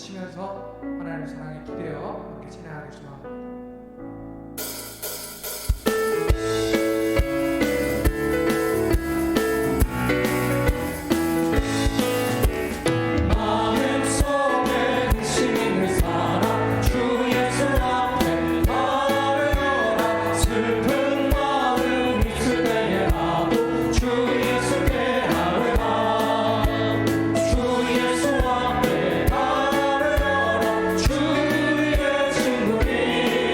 외치면서 하나님의 사랑에 기대어 함께 찬양하기 소망합니다. 주의 친구니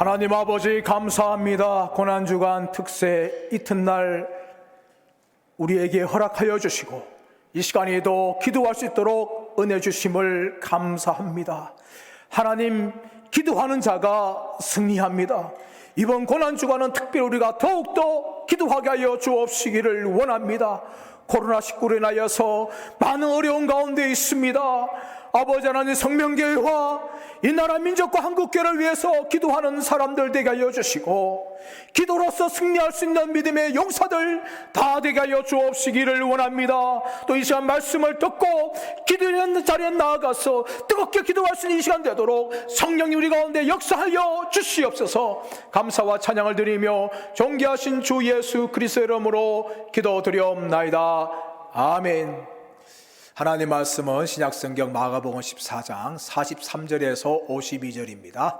하나님 아버지 감사합니다. 고난주간 특세 이튿날 우리에게 허락하여 주시고 이 시간에도 기도할 수 있도록 은혜 주심을 감사합니다. 하나님, 기도하는 자가 승리합니다. 이번 고난주간은 특별히 우리가 더욱더 기도하게 하여 주옵시기를 원합니다. 코로나19로 인하여서 많은 어려운 가운데 있습니다. 아버지 하나님, 성명교회와 이 나라 민족과 한국교회를 위해서 기도하는 사람들 되게 하여 주시고 기도로서 승리할 수 있는 믿음의 용사들 다 되게 하여 주옵시기를 원합니다. 또 이 시간 말씀을 듣고 기도하는 자리에 나아가서 뜨겁게 기도할 수 있는 이 시간 되도록 성령님 우리 가운데 역사하여 주시옵소서. 감사와 찬양을 드리며 존귀하신 주 예수 그리스도의 이름으로 기도드리옵나이다. 아멘. 하나님 말씀은 신약성경 마가복음 14장 43절에서 52절입니다.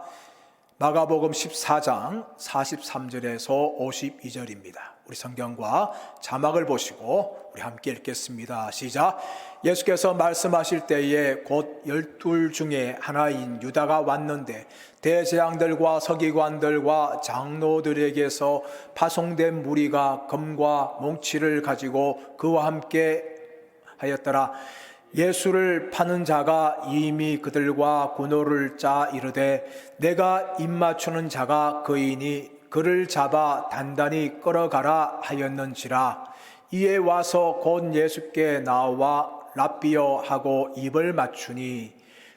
마가복음 14장 43절에서 52절입니다. 우리 성경과 자막을 보시고 우리 함께 읽겠습니다. 시작. 예수께서 말씀하실 때에 곧 12 중에 하나인 유다가 왔는데 대제사장들과 서기관들과 장로들에게서 파송된 무리가 검과 몽치를 가지고 그와 함께 하였더라. 예수를 파는 자가 이미 그들과 군호를 짜 이르되 내가 입맞추는 자가 그이니 그를 잡아 단단히 끌어가라 하였는지라. 이에 와서 곧 예수께 나와 랍비여 하고 입을 맞추니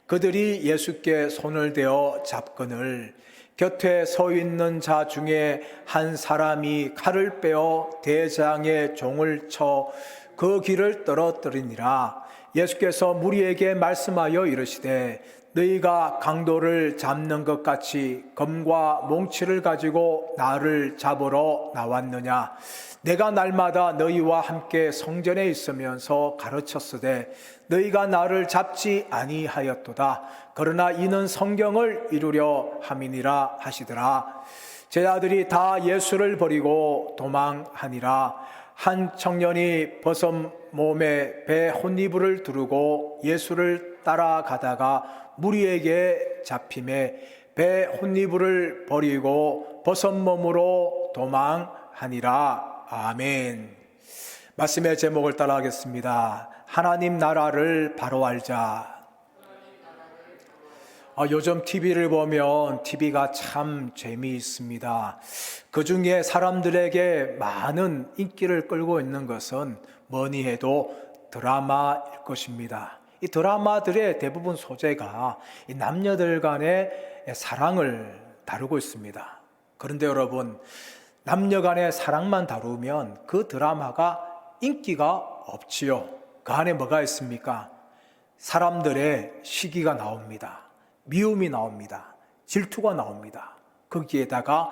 그들이 예수께 손을 대어 잡거늘 곁에 서 있는 자 중에 한 사람이 칼을 빼어 대장의 종을 쳐 그 길을 떨어뜨리니라. 예수께서 무리에게 말씀하여 이르시되 너희가 강도를 잡는 것 같이 검과 몽치를 가지고 나를 잡으러 나왔느냐. 내가 날마다 너희와 함께 성전에 있으면서 가르쳤으되 너희가 나를 잡지 아니하였도다. 그러나 이는 성경을 이루려 함이니라 하시더라. 제자들이 다 예수를 버리고 도망하니라. 한 청년이 버섯 몸에 배 혼이불을 두르고 예수를 따라가다가 무리에게 잡힘에 배 혼이불을 버리고 버섯 몸으로 도망하니라. 아멘. 말씀의 제목을 따라하겠습니다. 하나님 나라를 바로 알자. 요즘 TV를 보면 TV가 참 재미있습니다. 그 중에 사람들에게 많은 인기를 끌고 있는 것은 뭐니 해도 드라마일 것입니다. 이 드라마들의 대부분 소재가 이 남녀들 간의 사랑을 다루고 있습니다. 그런데 여러분, 남녀 간의 사랑만 다루면 그 드라마가 인기가 없지요. 그 안에 뭐가 있습니까? 사람들의 시기가 나옵니다. 미움이 나옵니다. 질투가 나옵니다. 거기에다가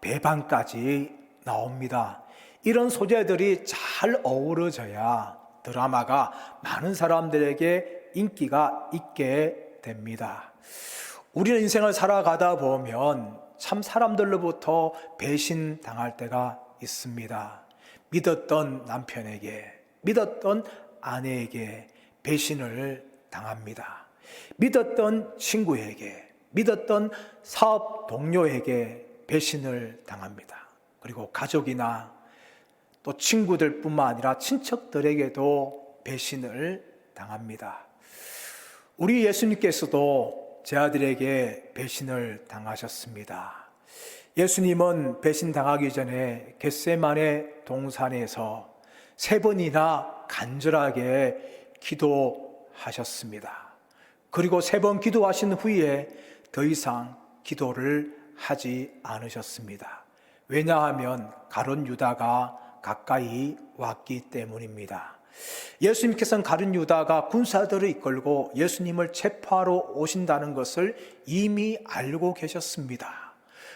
배반까지 나옵니다. 이런 소재들이 잘 어우러져야 드라마가 많은 사람들에게 인기가 있게 됩니다. 우리는 인생을 살아가다 보면 참 사람들로부터 배신당할 때가 있습니다. 믿었던 남편에게, 믿었던 아내에게 배신을 당합니다. 믿었던 친구에게, 믿었던 사업 동료에게 배신을 당합니다. 그리고 가족이나 또 친구들뿐만 아니라 친척들에게도 배신을 당합니다. 우리 예수님께서도 제 아들에게 배신을 당하셨습니다. 예수님은 배신당하기 전에 겟세마네 동산에서 3번이나 간절하게 기도하셨습니다. 그리고 3번 기도하신 후에 더 이상 기도를 하지 않으셨습니다. 왜냐하면 가룟 유다가 가까이 왔기 때문입니다. 예수님께서는 가룟 유다가 군사들을 이끌고 예수님을 체포하러 오신다는 것을 이미 알고 계셨습니다.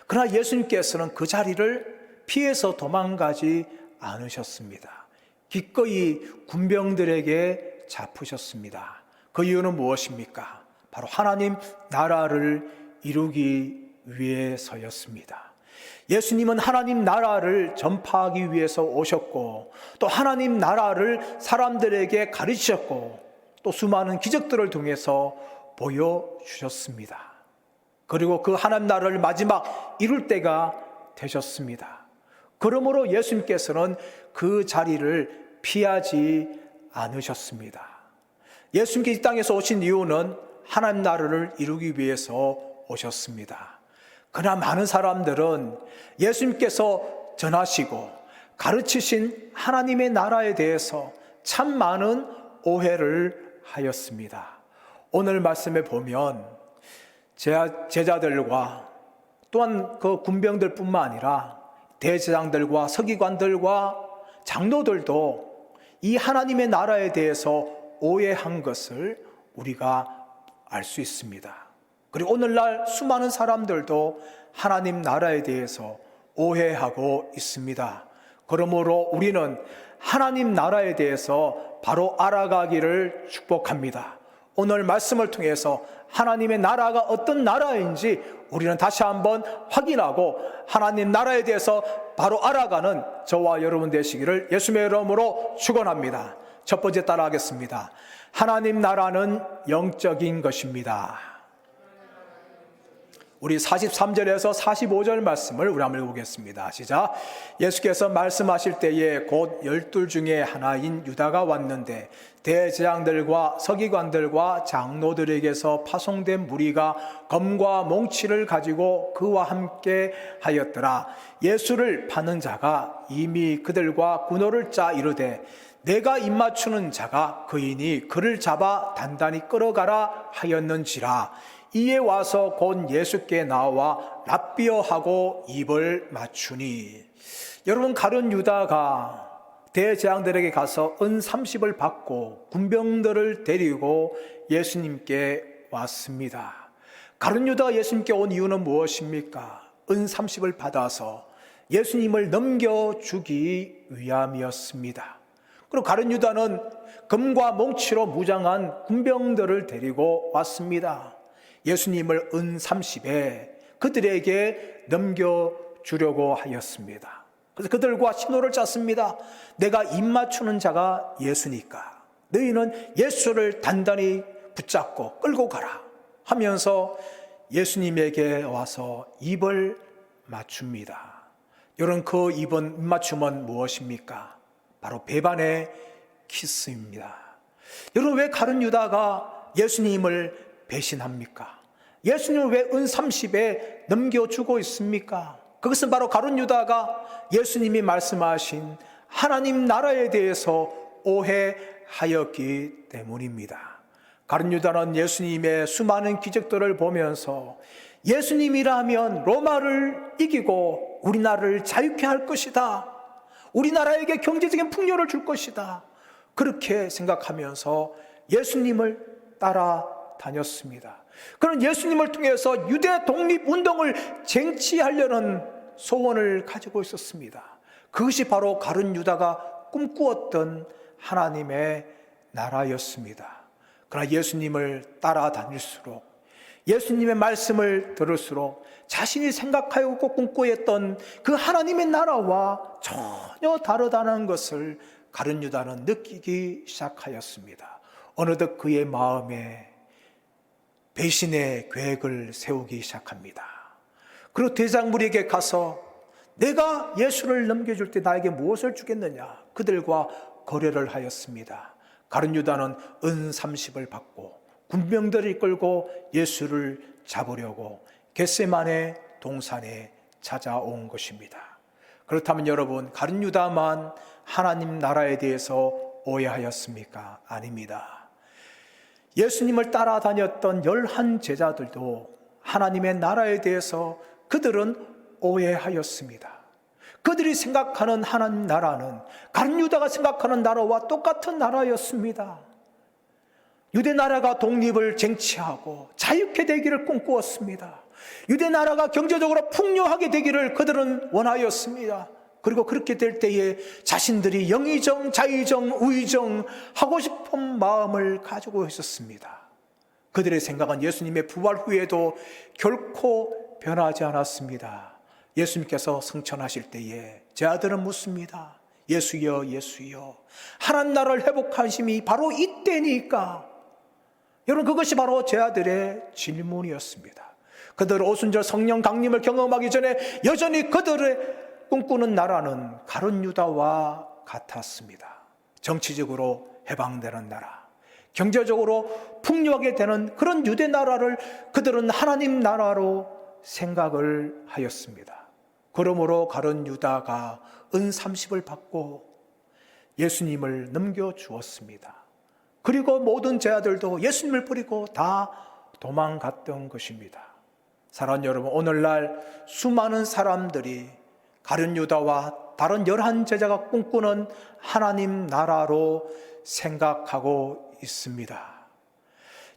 그러나 예수님께서는 그 자리를 피해서 도망가지 않으셨습니다. 기꺼이 군병들에게 잡히셨습니다. 그 이유는 무엇입니까? 바로 하나님 나라를 이루기 위해서였습니다. 예수님은 하나님 나라를 전파하기 위해서 오셨고 또 하나님 나라를 사람들에게 가르치셨고 또 수많은 기적들을 통해서 보여주셨습니다. 그리고 그 하나님 나라를 마지막 이룰 때가 되셨습니다. 그러므로 예수님께서는 그 자리를 피하지 않으셨습니다. 예수님께서 이 땅에서 오신 이유는 하나님 나라를 이루기 위해서 오셨습니다. 그러나 많은 사람들은 예수님께서 전하시고 가르치신 하나님의 나라에 대해서 참 많은 오해를 하였습니다. 오늘 말씀에 보면 제자들과 또한 그 군병들뿐만 아니라 대제사장들과 서기관들과 장로들도 이 하나님의 나라에 대해서 오해한 것을 우리가 알 수 있습니다. 그리고 오늘날 수많은 사람들도 하나님 나라에 대해서 오해하고 있습니다. 그러므로 우리는 하나님 나라에 대해서 바로 알아가기를 축복합니다. 오늘 말씀을 통해서 하나님의 나라가 어떤 나라인지 우리는 다시 한번 확인하고 하나님 나라에 대해서 바로 알아가는 저와 여러분 되시기를 예수님의 이름으로 축원합니다. 첫 번째 따라하겠습니다. 하나님 나라는 영적인 것입니다. 우리 43절에서 45절 말씀을 우리 한번 읽어보겠습니다. 시작. 예수께서 말씀하실 때에 곧 12 중에 하나인 유다가 왔는데 대제사장들과 서기관들과 장로들에게서 파송된 무리가 검과 몽치를 가지고 그와 함께 하였더라. 예수를 파는 자가 이미 그들과 군호를 짜 이르되 내가 입맞추는 자가 그이니 그를 잡아 단단히 끌어가라 하였는지라. 이에 와서 곧 예수께 나와 랍비어하고 입을 맞추니. 여러분, 가룟 유다가 대제사장들에게 가서 은 30을 받고 군병들을 데리고 예수님께 왔습니다. 가룟 유다가 예수님께 온 이유는 무엇입니까? 은 30을 받아서 예수님을 넘겨주기 위함이었습니다. 그리고 가룟 유다는 금과 몽치로 무장한 군병들을 데리고 왔습니다. 예수님을 은 30에 그들에게 넘겨주려고 하였습니다. 그래서 그들과 신호를 짰습니다. 내가 입맞추는 자가 예수니까 너희는 예수를 단단히 붙잡고 끌고 가라 하면서 예수님에게 와서 입을 맞춥니다. 여러분, 그 입맞춤은 무엇입니까? 바로 배반의 키스입니다. 여러분, 왜 가룟 유다가 예수님을 배신합니까? 예수님을 왜 은 30에 넘겨주고 있습니까? 그것은 바로 가룟 유다가 예수님이 말씀하신 하나님 나라에 대해서 오해하였기 때문입니다. 가룟 유다는 예수님의 수많은 기적들을 보면서 예수님이라면 로마를 이기고 우리나라를 자유케 할 것이다. 우리나라에게 경제적인 풍요를 줄 것이다. 그렇게 생각하면서 예수님을 따라다녔습니다. 그런 예수님을 통해서 유대 독립운동을 쟁취하려는 소원을 가지고 있었습니다. 그것이 바로 가룟 유다가 꿈꾸었던 하나님의 나라였습니다. 그러나 예수님을 따라다닐수록 예수님의 말씀을 들을수록 자신이 생각하고 꿈꾸었던 그 하나님의 나라와 전혀 다르다는 것을 가룟 유다는 느끼기 시작하였습니다. 어느덧 그의 마음에 배신의 계획을 세우기 시작합니다. 그리고 대장물에게 가서 내가 예수를 넘겨줄 때 나에게 무엇을 주겠느냐, 그들과 거래를 하였습니다. 가룟 유다는 은 30을 받고 군병들을 이끌고 예수를 잡으려고 겟세마네 동산에 찾아온 것입니다. 그렇다면 여러분, 가룟 유다만 하나님 나라에 대해서 오해하였습니까? 아닙니다. 예수님을 따라다녔던 11 제자들도 하나님의 나라에 대해서 그들은 오해하였습니다. 그들이 생각하는 하나님 나라는 가룟 유다가 생각하는 나라와 똑같은 나라였습니다. 유대 나라가 독립을 쟁취하고 자유케 되기를 꿈꾸었습니다. 유대 나라가 경제적으로 풍요하게 되기를 그들은 원하였습니다. 그리고 그렇게 될 때에 자신들이 영의정, 자의정, 우의정 하고 싶은 마음을 가지고 있었습니다. 그들의 생각은 예수님의 부활 후에도 결코 변하지 않았습니다. 예수님께서 승천하실 때에 제 아들은 묻습니다. 예수여, 예수여, 하나님 나라를 회복하심이 바로 이때니까. 여러분, 그것이 바로 제 아들의 질문이었습니다. 그들 오순절 성령 강림을 경험하기 전에 여전히 그들의 꿈꾸는 나라는 가룟 유다와 같았습니다. 정치적으로 해방되는 나라, 경제적으로 풍요하게 되는 그런 유대 나라를 그들은 하나님 나라로 생각을 하였습니다. 그러므로 가룟 유다가 은 30을 받고 예수님을 넘겨주었습니다. 그리고 모든 제자들도 예수님을 버리고 다 도망갔던 것입니다. 사랑하는 여러분, 오늘날 수많은 사람들이 가룟 유다와 다른 11 제자가 꿈꾸는 하나님 나라로 생각하고 있습니다.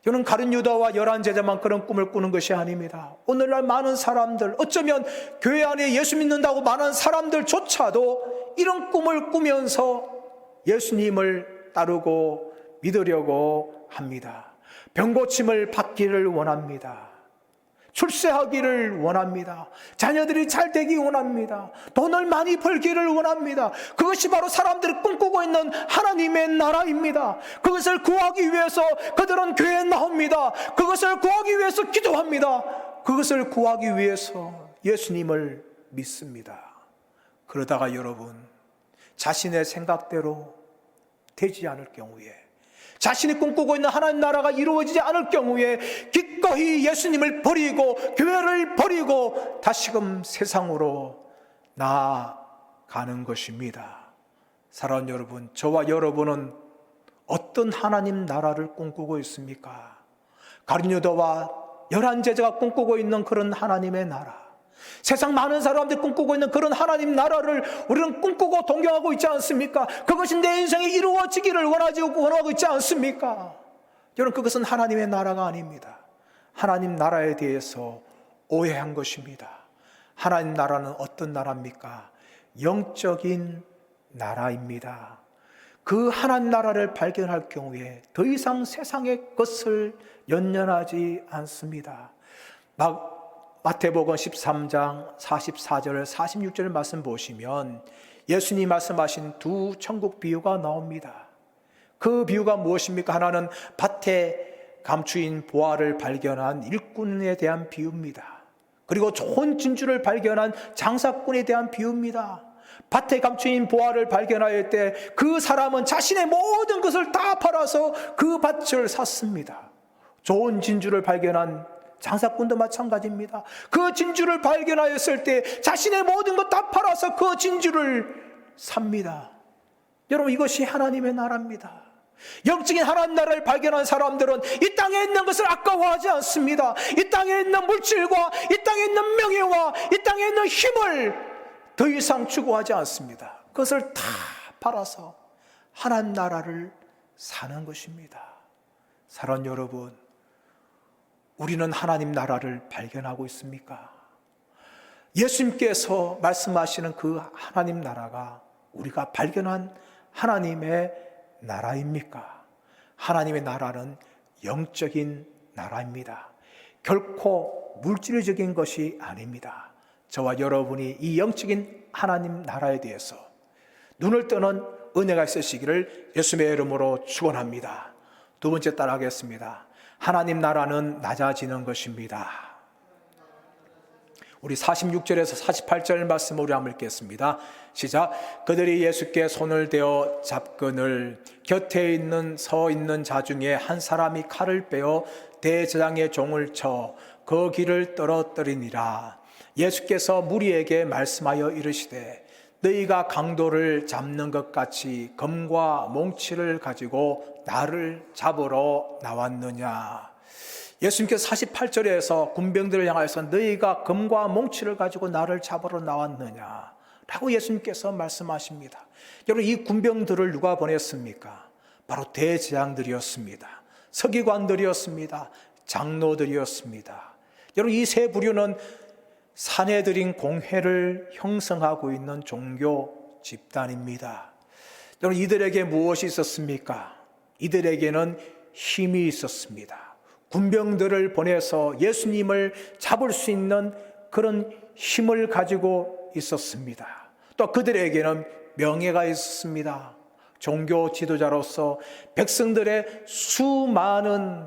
저는 가룟 유다와 11 제자만 그런 꿈을 꾸는 것이 아닙니다. 오늘날 많은 사람들, 어쩌면 교회 안에 예수 믿는다고 많은 사람들조차도 이런 꿈을 꾸면서 예수님을 따르고 믿으려고 합니다. 병고침을 받기를 원합니다. 출세하기를 원합니다. 자녀들이 잘 되기 원합니다. 돈을 많이 벌기를 원합니다. 그것이 바로 사람들이 꿈꾸고 있는 하나님의 나라입니다. 그것을 구하기 위해서 그들은 교회에 나옵니다. 그것을 구하기 위해서 기도합니다. 그것을 구하기 위해서 예수님을 믿습니다. 그러다가 여러분, 자신의 생각대로 되지 않을 경우에, 자신이 꿈꾸고 있는 하나님 나라가 이루어지지 않을 경우에 기꺼이 예수님을 버리고 교회를 버리고 다시금 세상으로 나아가는 것입니다. 사랑하는 여러분, 저와 여러분은 어떤 하나님 나라를 꿈꾸고 있습니까? 가룟 유다와 11 제자가 꿈꾸고 있는 그런 하나님의 나라, 세상 많은 사람들이 꿈꾸고 있는 그런 하나님 나라를 우리는 꿈꾸고 동경하고 있지 않습니까? 그것이 내 인생에 이루어지기를 원하고 있지 않습니까? 여러분, 그것은 하나님의 나라가 아닙니다. 하나님 나라에 대해서 오해한 것입니다. 하나님 나라는 어떤 나라입니까? 영적인 나라입니다. 그 하나님 나라를 발견할 경우에 더 이상 세상의 것을 연연하지 않습니다. 마태복음 13장 44절 46절 말씀 보시면 예수님 말씀하신 두 천국 비유가 나옵니다. 그 비유가 무엇입니까? 하나는 밭에 감추인 보화를 발견한 일꾼에 대한 비유입니다. 그리고 좋은 진주를 발견한 장사꾼에 대한 비유입니다. 밭에 감추인 보화를 발견할 때 그 사람은 자신의 모든 것을 다 팔아서 그 밭을 샀습니다. 좋은 진주를 발견한 장사꾼도 마찬가지입니다. 그 진주를 발견하였을 때 자신의 모든 것 다 팔아서 그 진주를 삽니다. 여러분, 이것이 하나님의 나라입니다. 영적인 하나님 나라를 발견한 사람들은 이 땅에 있는 것을 아까워하지 않습니다. 이 땅에 있는 물질과 이 땅에 있는 명예와 이 땅에 있는 힘을 더 이상 추구하지 않습니다. 그것을 다 팔아서 하나님 나라를 사는 것입니다. 사랑하는 여러분, 우리는 하나님 나라를 발견하고 있습니까? 예수님께서 말씀하시는 그 하나님 나라가 우리가 발견한 하나님의 나라입니까? 하나님의 나라는 영적인 나라입니다. 결코 물질적인 것이 아닙니다. 저와 여러분이 이 영적인 하나님 나라에 대해서 눈을 뜨는 은혜가 있으시기를 예수님의 이름으로 축원합니다. 두 번째 따라하겠습니다. 하나님 나라는 낮아지는 것입니다. 우리 46절에서 48절 말씀 우리 한번 읽겠습니다. 시작. 그들이 예수께 손을 대어 잡거늘 곁에 서 있는 자 중에 한 사람이 칼을 빼어 대제사장의 종을 쳐 그 길을 떨어뜨리니라. 예수께서 무리에게 말씀하여 이르시되 너희가 강도를 잡는 것 같이 검과 몽치를 가지고 나를 잡으러 나왔느냐. 예수님께서 48절에서 군병들을 향하여서 너희가 검과 몽치를 가지고 나를 잡으러 나왔느냐 라고 예수님께서 말씀하십니다. 여러분, 이 군병들을 누가 보냈습니까? 바로 대제사장들이었습니다. 서기관들이었습니다. 장로들이었습니다. 여러분, 이 세 부류는 사내들인 공회를 형성하고 있는 종교 집단입니다. 여러분, 이들에게 무엇이 있었습니까? 이들에게는 힘이 있었습니다. 군병들을 보내서 예수님을 잡을 수 있는 그런 힘을 가지고 있었습니다. 또 그들에게는 명예가 있었습니다. 종교 지도자로서 백성들의 수많은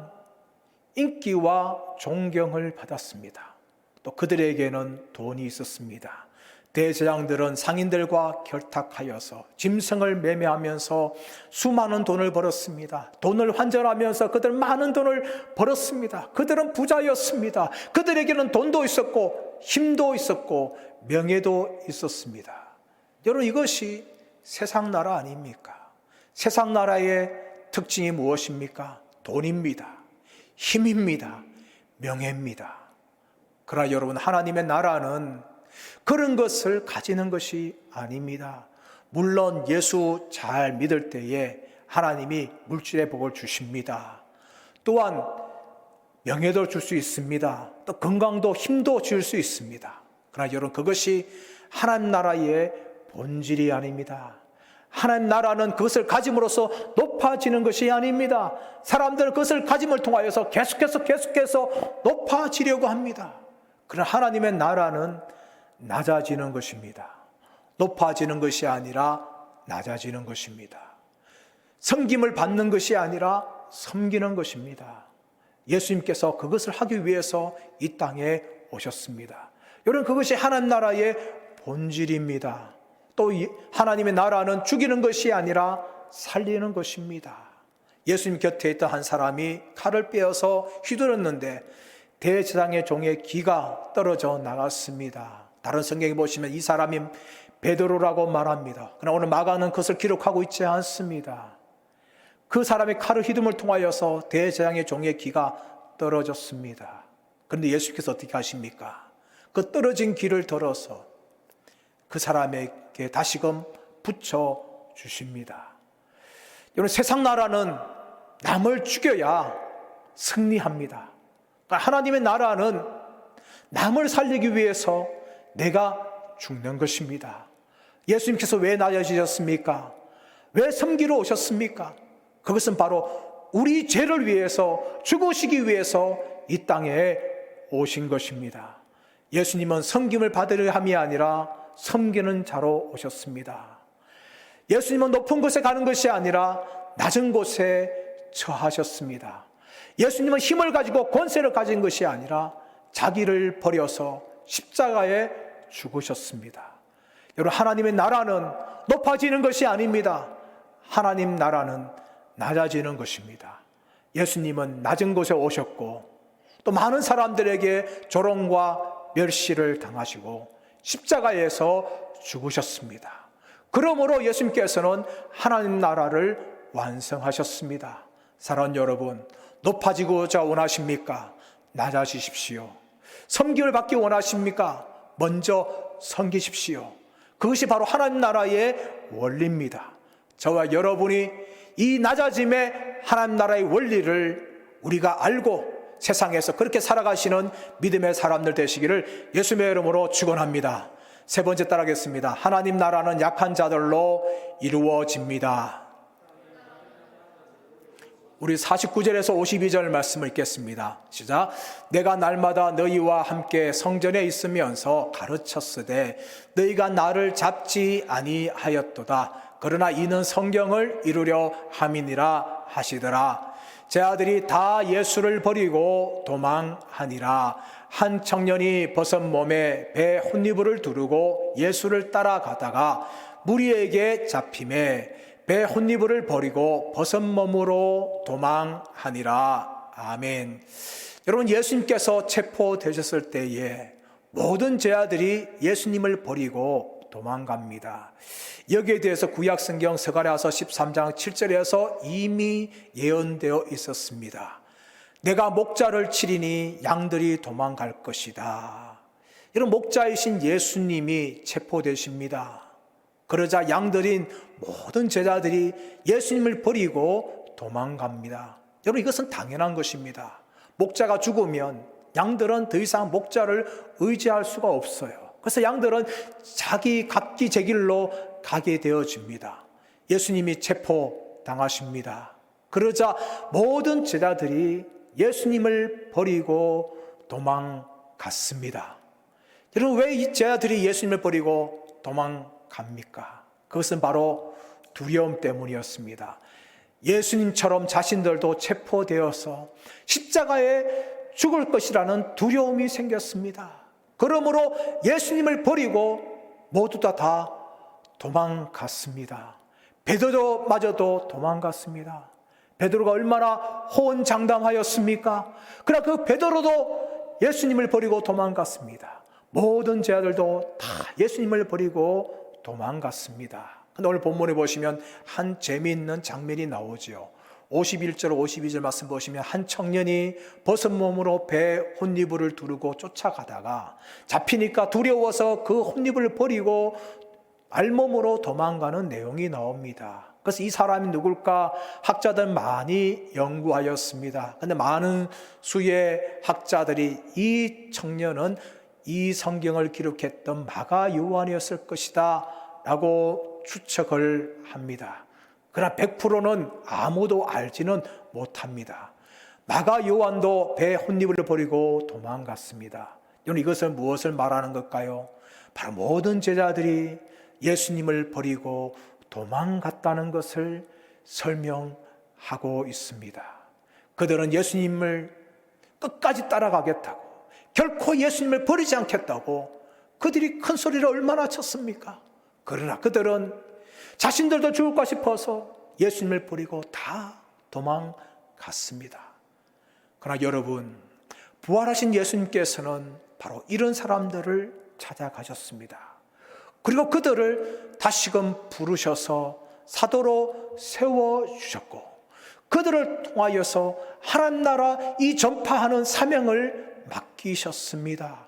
인기와 존경을 받았습니다. 또 그들에게는 돈이 있었습니다. 대제사장들은 상인들과 결탁하여서 짐승을 매매하면서 수많은 돈을 벌었습니다. 돈을 환전하면서 그들 많은 돈을 벌었습니다. 그들은 부자였습니다. 그들에게는 돈도 있었고 힘도 있었고 명예도 있었습니다. 여러분, 이것이 세상 나라 아닙니까? 세상 나라의 특징이 무엇입니까? 돈입니다. 힘입니다. 명예입니다. 그러나 여러분, 하나님의 나라는 그런 것을 가지는 것이 아닙니다. 물론 예수 잘 믿을 때에 하나님이 물질의 복을 주십니다. 또한 명예도 줄 수 있습니다. 또 건강도 힘도 줄 수 있습니다. 그러나 여러분, 그것이 하나님 나라의 본질이 아닙니다. 하나님 나라는 그것을 가짐으로써 높아지는 것이 아닙니다. 사람들은 그것을 가짐을 통하여서 계속해서 높아지려고 합니다. 그러나 하나님의 나라는 낮아지는 것입니다. 높아지는 것이 아니라 낮아지는 것입니다. 섬김을 받는 것이 아니라 섬기는 것입니다. 예수님께서 그것을 하기 위해서 이 땅에 오셨습니다. 여러분, 그것이 하나님 나라의 본질입니다. 또 하나님의 나라는 죽이는 것이 아니라 살리는 것입니다. 예수님 곁에 있던 한 사람이 칼을 빼어서 휘두르는데 대제사장의 종의 귀가 떨어져 나갔습니다. 다른 성경에 보시면 이 사람이 베드로라고 말합니다. 그러나 오늘 마가는 그것을 기록하고 있지 않습니다. 그 사람의 칼을 휘두름을 통하여서 대제사장의 종의 귀가 떨어졌습니다. 그런데 예수께서 어떻게 하십니까? 그 떨어진 귀를 들어서 그 사람에게 다시금 붙여 주십니다. 여러분, 세상 나라는 남을 죽여야 승리합니다. 하나님의 나라는 남을 살리기 위해서 내가 죽는 것입니다. 예수님께서 왜 낮아지셨습니까? 왜 섬기러 오셨습니까? 그것은 바로 우리 죄를 위해서 죽으시기 위해서 이 땅에 오신 것입니다. 예수님은 섬김을 받으려 함이 아니라 섬기는 자로 오셨습니다. 예수님은 높은 곳에 가는 것이 아니라 낮은 곳에 처하셨습니다. 예수님은 힘을 가지고 권세를 가진 것이 아니라 자기를 버려서 십자가에 죽으셨습니다. 여러분, 하나님의 나라는 높아지는 것이 아닙니다. 하나님 나라는 낮아지는 것입니다. 예수님은 낮은 곳에 오셨고 또 많은 사람들에게 조롱과 멸시를 당하시고 십자가에서 죽으셨습니다. 그러므로 예수님께서는 하나님 나라를 완성하셨습니다. 사랑하는 여러분, 높아지고자 원하십니까? 낮아지십시오. 섬김을 받기 원하십니까? 먼저 섬기십시오. 그것이 바로 하나님 나라의 원리입니다. 저와 여러분이 이 낮아짐의 하나님 나라의 원리를 우리가 알고 세상에서 그렇게 살아가시는 믿음의 사람들 되시기를 예수님의 이름으로 축원합니다. 세 번째 따라하겠습니다. 하나님 나라는 약한 자들로 이루어집니다. 우리 49절에서 52절 말씀을 읽겠습니다. 시작. 내가 날마다 너희와 함께 성전에 있으면서 가르쳤으되 너희가 나를 잡지 아니하였도다. 그러나 이는 성경을 이루려 함이니라 하시더라. 제 아들이 다 예수를 버리고 도망하니라. 한 청년이 벗은 몸에 배 혼니부를 두르고 예수를 따라가다가 무리에게 잡힘에 배 혼니부를 버리고 벗은 몸으로 도망하니라. 아멘. 여러분, 예수님께서 체포되셨을 때에 모든 제자들이 예수님을 버리고 도망갑니다. 여기에 대해서 구약성경 스가랴서 13장 7절에서 이미 예언되어 있었습니다. 내가 목자를 치리니 양들이 도망갈 것이다. 이런 목자이신 예수님이 체포되십니다. 그러자 양들인 모든 제자들이 예수님을 버리고 도망갑니다. 여러분, 이것은 당연한 것입니다. 목자가 죽으면 양들은 더 이상 목자를 의지할 수가 없어요. 그래서 양들은 자기 각기 제 길로 가게 되어집니다. 예수님이 체포당하십니다. 그러자 모든 제자들이 예수님을 버리고 도망갔습니다. 여러분, 왜 이 제자들이 예수님을 버리고 도망갑니까? 그것은 바로 두려움 때문이었습니다. 예수님처럼 자신들도 체포되어서 십자가에 죽을 것이라는 두려움이 생겼습니다. 그러므로 예수님을 버리고 모두 다 도망갔습니다. 베드로마저도 도망갔습니다. 베드로가 얼마나 호언장담하였습니까? 그러나 그 베드로도 예수님을 버리고 도망갔습니다. 모든 제자들도 다 예수님을 버리고 도망갔습니다. 근데 오늘 본문에 보시면 한 재미있는 장면이 나오지요. 51절 52절 말씀 보시면 한 청년이 벗은 몸으로 배 혼니부를 두르고 쫓아가다가 잡히니까 두려워서 그 혼니부를 버리고 알몸으로 도망가는 내용이 나옵니다. 그래서 이 사람이 누굴까? 학자들 많이 연구하였습니다. 그런데 많은 수의 학자들이 이 청년은 이 성경을 기록했던 마가 요한이었을 것이다 라고 추측을 합니다. 그러나 100%는 아무도 알지는 못합니다. 마가 요한도 배 혼입을 버리고 도망갔습니다. 여러분, 이것은 무엇을 말하는 걸까요? 바로 모든 제자들이 예수님을 버리고 도망갔다는 것을 설명하고 있습니다. 그들은 예수님을 끝까지 따라가겠다고, 결코 예수님을 버리지 않겠다고 그들이 큰 소리를 얼마나 쳤습니까? 그러나 그들은 자신들도 죽을까 싶어서 예수님을 버리고 다 도망갔습니다. 그러나 여러분, 부활하신 예수님께서는 바로 이런 사람들을 찾아가셨습니다. 그리고 그들을 다시금 부르셔서 사도로 세워주셨고, 그들을 통하여서 하나님 나라 이 전파하는 사명을 맡기셨습니다.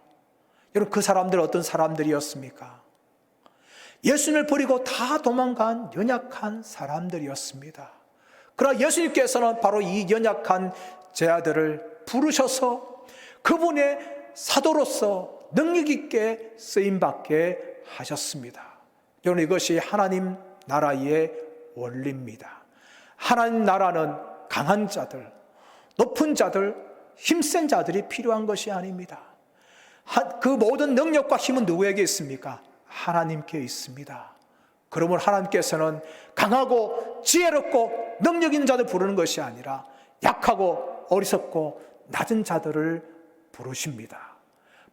여러분, 그 사람들 어떤 사람들이었습니까? 예수님을 버리고 다 도망간 연약한 사람들이었습니다. 그러나 예수님께서는 바로 이 연약한 제자들을 부르셔서 그분의 사도로서 능력 있게 쓰임받게 하셨습니다. 여러분, 이것이 하나님 나라의 원리입니다. 하나님 나라는 강한 자들, 높은 자들, 힘센 자들이 필요한 것이 아닙니다. 그 모든 능력과 힘은 누구에게 있습니까? 하나님께 있습니다. 그러면 하나님께서는 강하고 지혜롭고 능력 있는 자들 부르는 것이 아니라 약하고 어리석고 낮은 자들을 부르십니다.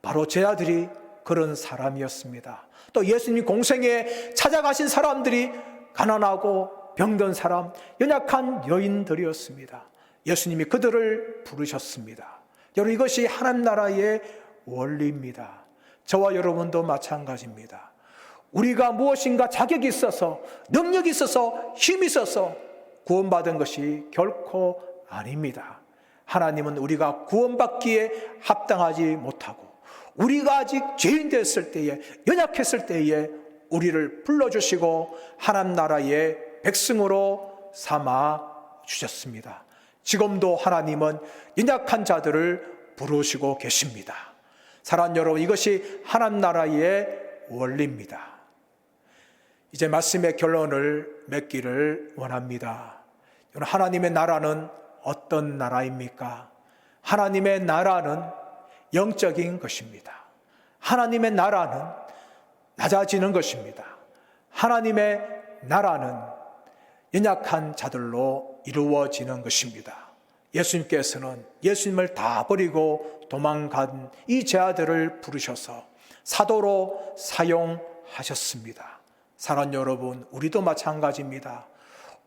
바로 제자들이 그런 사람이었습니다. 또 예수님 공생에 찾아가신 사람들이 가난하고 병든 사람, 연약한 여인들이었습니다. 예수님이 그들을 부르셨습니다. 여러분, 이것이 하나님 나라의 원리입니다. 저와 여러분도 마찬가지입니다. 우리가 무엇인가 자격이 있어서, 능력이 있어서, 힘이 있어서 구원받은 것이 결코 아닙니다. 하나님은 우리가 구원받기에 합당하지 못하고, 우리가 아직 죄인 됐을 때에, 연약했을 때에 우리를 불러주시고 하나님 나라의 백성으로 삼아 주셨습니다. 지금도 하나님은 연약한 자들을 부르시고 계십니다. 사랑하는 여러분, 이것이 하나님 나라의 원리입니다. 이제 말씀의 결론을 맺기를 원합니다. 하나님의 나라는 어떤 나라입니까? 하나님의 나라는 영적인 것입니다. 하나님의 나라는 낮아지는 것입니다. 하나님의 나라는 연약한 자들로 이루어지는 것입니다. 예수님께서는 예수님을 다 버리고 도망간 이 제자들을 부르셔서 사도로 사용하셨습니다. 사랑하는 여러분, 우리도 마찬가지입니다.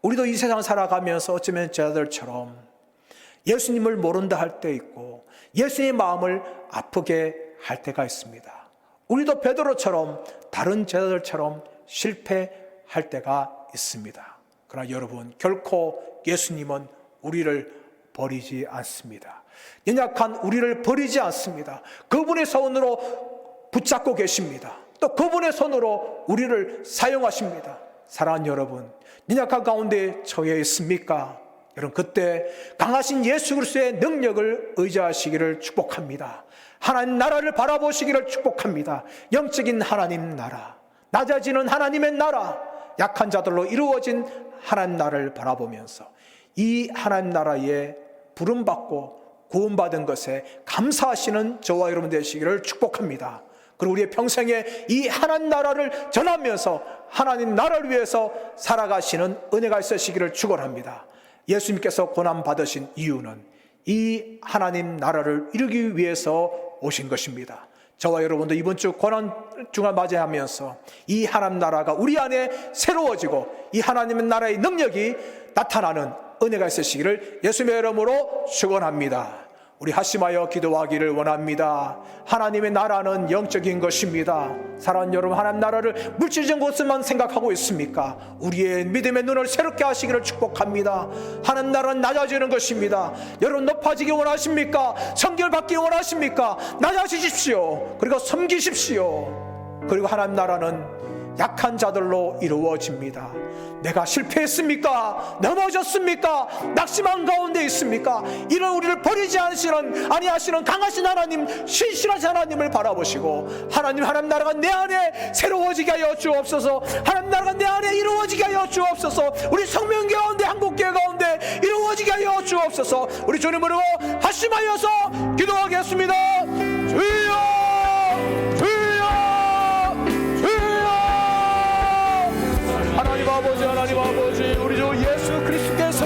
우리도 이 세상 살아가면서 어쩌면 제자들처럼 예수님을 모른다 할 때 있고 예수님의 마음을 아프게 할 때가 있습니다. 우리도 베드로처럼 다른 제자들처럼 실패할 때가 있습니다. 그러나 여러분, 결코 예수님은 우리를 버리지 않습니다. 연약한 우리를 버리지 않습니다. 그분의 손으로 붙잡고 계십니다. 또 그분의 손으로 우리를 사용하십니다. 사랑하는 여러분, 연약한 가운데 처해 있습니까? 여러분, 그때 강하신 예수 그리스도의 능력을 의지하시기를 축복합니다. 하나님 나라를 바라보시기를 축복합니다. 영적인 하나님 나라, 낮아지는 하나님의 나라, 약한 자들로 이루어진 하나님 나라를 바라보면서 이 하나님 나라에 부름받고 구원받은 것에 감사하시는 저와 여러분 되시기를 축복합니다. 그리고 우리의 평생에 이 하나님 나라를 전하면서 하나님 나라를 위해서 살아가시는 은혜가 있으시기를 축원합니다. 예수님께서 고난 받으신 이유는 이 하나님 나라를 이루기 위해서 오신 것입니다. 저와 여러분도 이번 주 고난 주간 맞이하면서 이 하나님 나라가 우리 안에 새로워지고 이 하나님의 나라의 능력이 나타나는 은혜가 있으시기를 예수님의 이름으로 축원합니다. 우리 합심하여 기도하기를 원합니다. 하나님의 나라는 영적인 것입니다. 사랑하는 여러분, 하나님 나라를 물질적인 것만 생각하고 있습니까? 우리의 믿음의 눈을 새롭게 하시기를 축복합니다. 하나님 나라는 낮아지는 것입니다. 여러분 높아지기 원하십니까? 성결 받기 원하십니까? 낮아지십시오. 그리고 섬기십시오. 그리고 하나님 나라는 약한 자들로 이루어집니다. 내가 실패했습니까? 넘어졌습니까? 낙심한 가운데 있습니까? 이런 우리를 버리지 아니하시는 강하신 하나님, 신실하신 하나님을 바라보시고 하나님 나라가 내 안에 새로워지게 하여 주옵소서. 하나님 나라가 내 안에 이루어지게 하여 주옵소서. 우리 성명교 가운데, 한국교회 가운데 이루어지게 하여 주옵소서. 우리 주님으로 합심하여서 기도하겠습니다. 주여! 하나님 아버지, 우리 주 예수 그리스도께서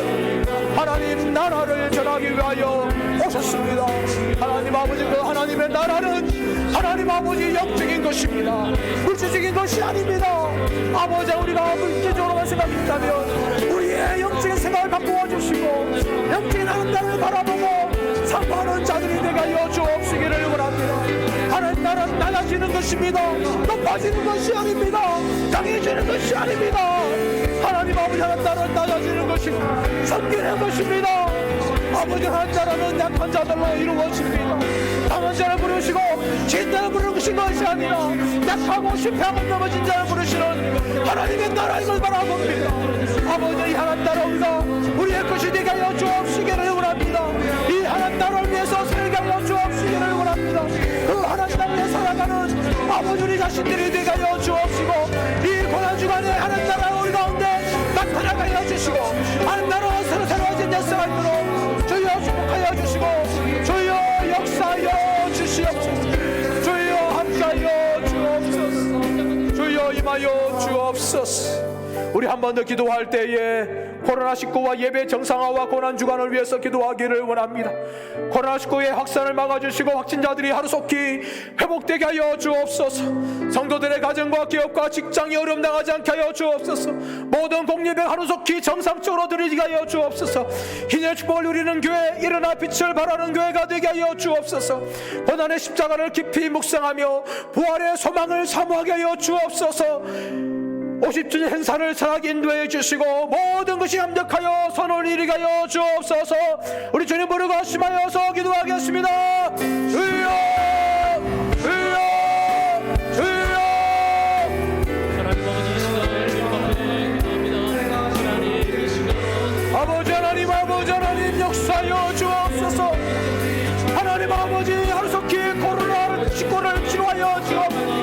하나님 나라를 전하기 위하여 오셨습니다. 하나님 아버지, 그 하나님의 나라는 하나님 아버지 영적인 것입니다. 물질적인 것이 아닙니다. 아버지, 우리가 물질적으로만 생각한다면 우리의 영적인 생각을 바꾸어 주시고 영적인 하나님 나라를 바라보고 상고하는 자들이 되게 하여 주옵시기를 원합니다. 하나님 나라는 낮아지는 것입니다. 높아지는 것이 아닙니다. 강해지는 것이 아닙니다. 하나님 아버지, 하나님 나라는 낮아지는 것입니다. 섬기는 것입니다. 아버지, 하나님 나라는 약한 자들로 이루어집니다. 강한 자를 부르시고 진자를 부르신 것이 아니라 약하고 실패하고 넘어진 자를 부르시는 하나님의 나라인 걸 바라봅니다. 아버지, 이 하나님 나라 우리가 우리의 것이 되게 하여 주옵시기를 원합니다. 이 하나님 나라를 위해서 살게 하여 주옵시기를 원합니다. 그 하나님 나라에 살아가는 아버지 우리 자신들이 되게 하여 주옵시고 이 고난주간에 하나님 나라 우리 가운데 나타나게 하여 주시고 하나님 나라와 새로워진 역사가 주여 축복하여 주시고 주여 역사하여 주시옵소서. 주여 함께하여 주옵소서. 주여 임하여 주옵소서. 우리 한 번 더 기도할 때에 코로나19와 예배 정상화와 고난주간을 위해서 기도하기를 원합니다. 코로나19의 확산을 막아주시고 확진자들이 하루속히 회복되게 하여 주옵소서. 성도들의 가정과 기업과 직장이 어려움 당하지 않게 하여 주옵소서. 모든 공예배 하루속히 정상적으로 드리게 하여 주옵소서. 희년의 축복을 누리는 교회, 일어나 빛을 발하는 교회가 되게 하여 주옵소서. 고난의 십자가를 깊이 묵상하며 부활의 소망을 사모하게 하여 주옵소서. 50주년 행사를 선하게 인도해 주시고 모든 것이 합력하여 선을 이루게 하여 주옵소서. 우리 주님 부르고 합심하여서 기도하겠습니다. 주여, 주여, 주여. 아버지 하나님, 아버지 하나님 역사하여 주옵소서. 하나님 아버지, 하루속히 코로나19를 치료하여 주옵소서.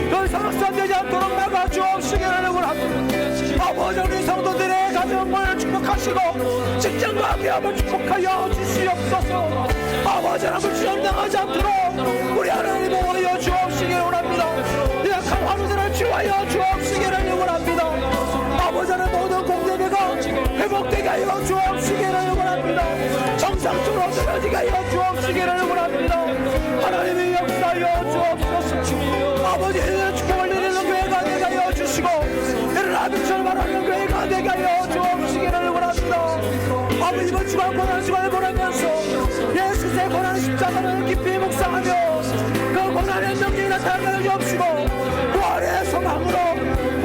더 이상 확산되지 않도록 막아주옵시기를 원합니다. 아버지, 우리 성도들의 가정을 축복하시고 직장과 기업을 축복하여 주시옵소서. 아버지 하나님, 시험당하지 않도록 우리 하나님 보호하여 주옵시기를 원합니다. 약한 환우들을 치료하여 주옵시기를 원합니다. 아버지 하나님, 모든 공동체가 회복되게 하여 주옵시기를 원합니다. 정상적으로 들어지게 하여 주옵시기를 원합니다. 하나님의 역사하여 주옵소서. 아버지, 축복을 누리는 교회가 되게 하여 주시고 일어나 빛을 발하는 교회가 되게 하여 주옵시기를 원합니다. 아버지, 이번 주간 고난주간을 보내면서 예수의 고난 십자가를 깊이 묵상하며 그 고난의 능력이 나타나게 주옵시고 부활의 소망으로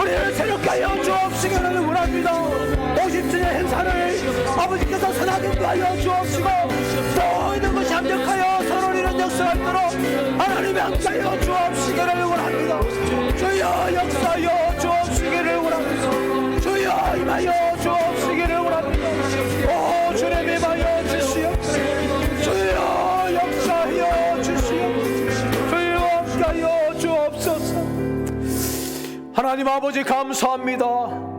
우리를 새롭게 하여 주옵시기를 원합니다. 50주년 행사를 아버지께서 선하게 하여 주옵시고 또 있는 것이 합력하여 서로 이런 역사가 있도록 하나님의 함께하여 주옵시기를 원합니다. 주여 역사하여 주옵시기를 원합니다. 주여 임하여 주옵시기를 원합니다. 오 주님 임하여 주시옵소서. 주여 역사하여 주시옵소서. 주여 함께하여 주옵소서. 하나님 아버지, 감사합니다.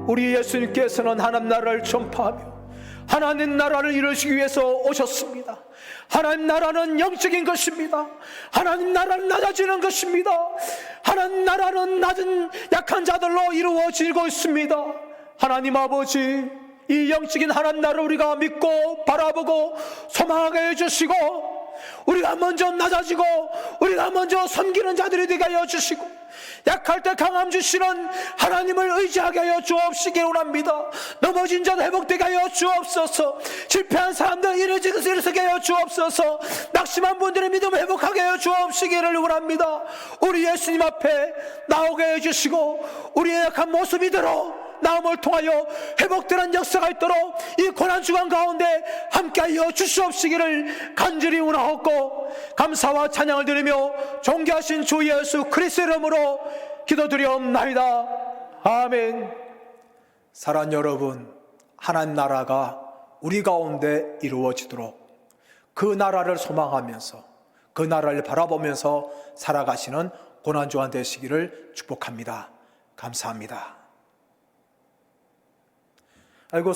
우리 예수님께서는 하나님 나라를 전파하며 하나님 나라를 이루시기 위해서 오셨습니다. 하나님 나라는 영적인 것입니다. 하나님 나라는 낮아지는 것입니다. 하나님 나라는 낮은 약한 자들로 이루어지고 있습니다. 하나님 아버지, 이 영적인 하나님 나라를 우리가 믿고 바라보고 소망하게 해주시고, 우리가 먼저 낮아지고 우리가 먼저 섬기는 자들이 되게 하여 주시고, 약할 때 강함 주시는 하나님을 의지하게 하여 주옵시기 원합니다. 넘어진 자도 회복되게 하여 주옵소서. 실패한 사람들 일어서게 하여 주옵소서. 낙심한 분들의 믿음을 회복하게 하여 주옵시기를 원합니다. 우리 예수님 앞에 나오게 해주시고, 우리의 약한 모습 이대로 나음을 통하여 회복되는 역사가 있도록 이 고난주간 가운데 함께하여 주시옵시기를 간절히 원하옵고, 감사와 찬양을 드리며 존귀하신 주 예수 그리스도의 이름으로 기도드리옵나이다. 아멘. 사랑하는 여러분, 하나님 나라가 우리 가운데 이루어지도록 그 나라를 소망하면서 그 나라를 바라보면서 살아가시는 고난주간 되시기를 축복합니다. 감사합니다. 아이고